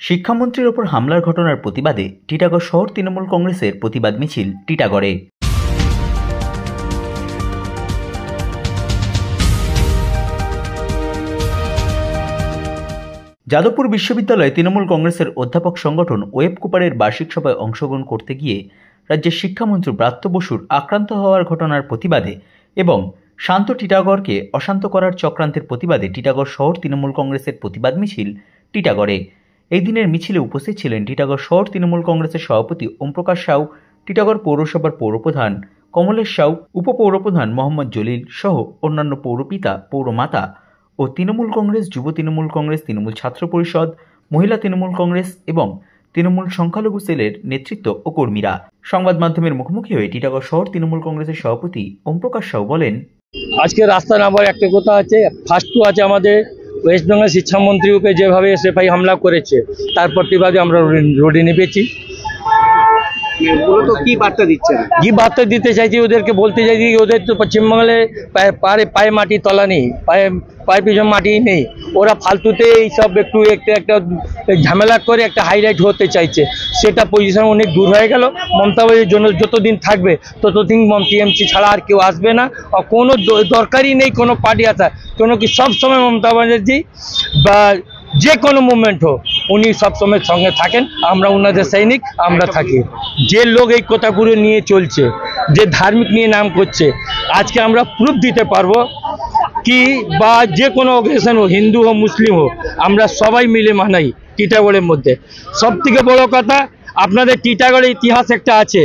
শিক্ষামন্ত্রীর ওপর হামলার ঘটনার প্রতিবাদে টিটাগড় শহর তৃণমূল কংগ্রেসের প্রতিবাদ মিছিল টিটাগড়ে। যাদবপুর বিশ্ববিদ্যালয়ে তৃণমূল কংগ্রেসের অধ্যাপক সংগঠন ওয়েব কুপারের বার্ষিক সভায় অংশগ্রহণ করতে গিয়ে রাজ্যের শিক্ষামন্ত্রী ব্রাত্য বসুর আক্রান্ত হওয়ার ঘটনার প্রতিবাদে এবং শান্ত টিটাগড়কে অশান্ত করার চক্রান্তের প্রতিবাদে টিটাগড় শহর তৃণমূল কংগ্রেসের প্রতিবাদ মিছিল টিটাগড়ে। এই দিনের মিছিলে উপস্থিত ছিলেন টিটাগড় শহর তৃণমূল কংগ্রেসের সভাপতি ওমপ্রকাশ সাউ, টিটাগড় পৌরসভার পৌরপ্রধান কমলেশ সাউ, উপপৌরপ্রধান মোহাম্মদ জলিল সহ অন্যান্য পৌরপিতা, পৌরমাতা ও তৃণমূল কংগ্রেস, যুব তৃণমূল কংগ্রেস, তৃণমূল ছাত্র পরিষদ, মহিলা তৃণমূল কংগ্রেস এবং তৃণমূল সংখ্যালঘু সেলের নেতৃত্ব ও কর্মীরা। সংবাদ মাধ্যমের মুখোমুখি হয়ে টিটাগড় শহর তৃণমূল কংগ্রেসের সভাপতি ওমপ্রকাশ সাউ বলেন, আজকে রাস্তা নামার একটা কথা আছে। ফার্স্ট তো আছে আমাদের ওয়েস্ট বেঙ্গল শিক্ষামন্ত্রীর উপরে যেভাবে এসএফআই হামলা করেছে তার প্রতিবাদে আমরা রোডে নেমেছি। কি বার্তা দিচ্ছেন? কি বার্তা দিতে চাইছি, ওদেরকে বলতে চাইছি ওদের তো পশ্চিমবাংলে পায়ে মাটি তলা নেই, পায়ে পিছনে মাটি নেই। ওরা ফালতুতে এইসব একটু একটা ঝামেলা করে একটা হাইলাইট হতে চাইছে, সেটা পজিশন অনেক দূর হয়ে গেল। মমতা ব্যানার্জির জন্য যতদিন থাকবে ততদিন টিএমসি ছাড়া আর কেউ আসবে না। আর কোনো দরকারই নেই কোনো পার্টি আসা, কোনো কি সবসময় মমতা ব্যানার্জি বা যে কোনো মুভমেন্ট হোক উনি সবসময় সঙ্গে থাকেন। আমরা ওনাদের সৈনিক, আমরা থাকি। যে লোক এই কথাগুলো নিয়ে চলছে, যে ধার্মিক নিয়ে নাম করছে, আজকে আমরা প্রুফ দিতে পারবো কি বা যে কোনো অকেশন হোক, হিন্দু হোক মুসলিম হোক, আমরা সবাই মিলে মানাই টিটাগড়ের মধ্যে। সব থেকে বড় কথা, আপনাদের টিটাগড়ের ইতিহাস একটা আছে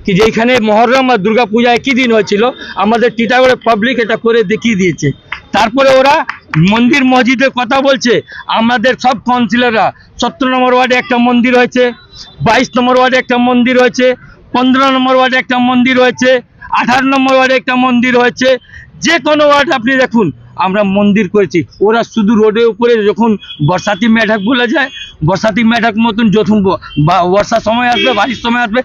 কি যেখানে মহরম আর দুর্গা পূজা একই দিন হয়েছিল, আমাদের টিটাগড়ের পাবলিক এটা করে দেখিয়ে দিয়েছে। তারপরে ওরা মন্দির মসজিদের কথা বলছে। আমাদের সব কাউন্সিলররা 17 নম্বর ওয়ার্ডে একটা মন্দির হয়েছে, 22 নম্বর ওয়ার্ডে একটা মন্দির হয়েছে, 15 নম্বর ওয়ার্ডে একটা মন্দির হয়েছে, 18 নম্বর ওয়ার্ডে একটা মন্দির হয়েছে। যে কোনো ওয়ার্ড আপনি দেখুন আমরা মন্দির করেছি। ওরা শুধু রোডের উপরে যখন বর্ষাতি মেঢাক বলা যায়, বর্ষাতি মেঢাক মতন যখন বর্ষার সময় আসবে, বাড়ির সময় আসবে,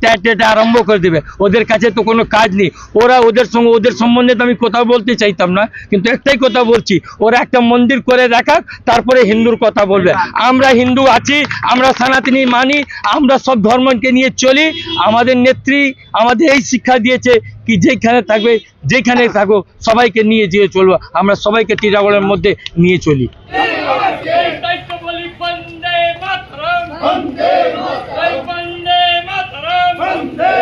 ট্যাটা আরম্ভ করে দেবে। ওদের কাছে তো কোনো কাজ নেই। ওদের সম্বন্ধে তো আমি কথা বলতে চাইতাম না, কিন্তু একটাই কথা বলছি, ওরা একটা মন্দির করে দেখাক, তারপরে হিন্দুর কথা বলবে। আমরা হিন্দু আছি, আমরা সনাতনী মানি, আমরা সব ধর্মকে নিয়ে চলি। আমাদের নেত্রী আমাদের এই শিক্ষা দিয়েছে কি যেখানে থাকবে, যেখানে থাকো সবাইকে নিয়ে যেয়ে চলবো। আমরা সবাইকে টিটাগড়ের মধ্যে নিয়ে চলি। বন্দে মাতরম, বন্দে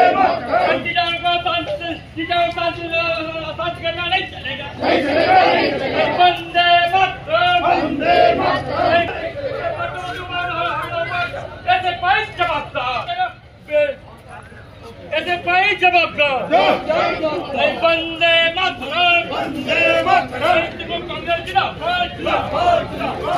মাতরম, কংগ্রেস জিন্দাবাদ, জিন্দাবাদ, জিন্দাবাদ, কংগ্রেস জিন্দাবাদ, জিন্দাবাদ।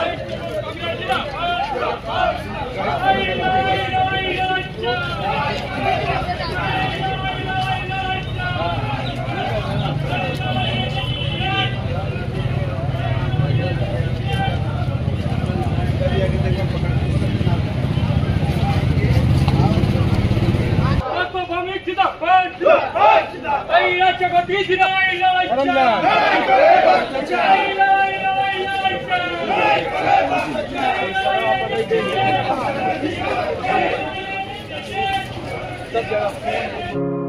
सब जगह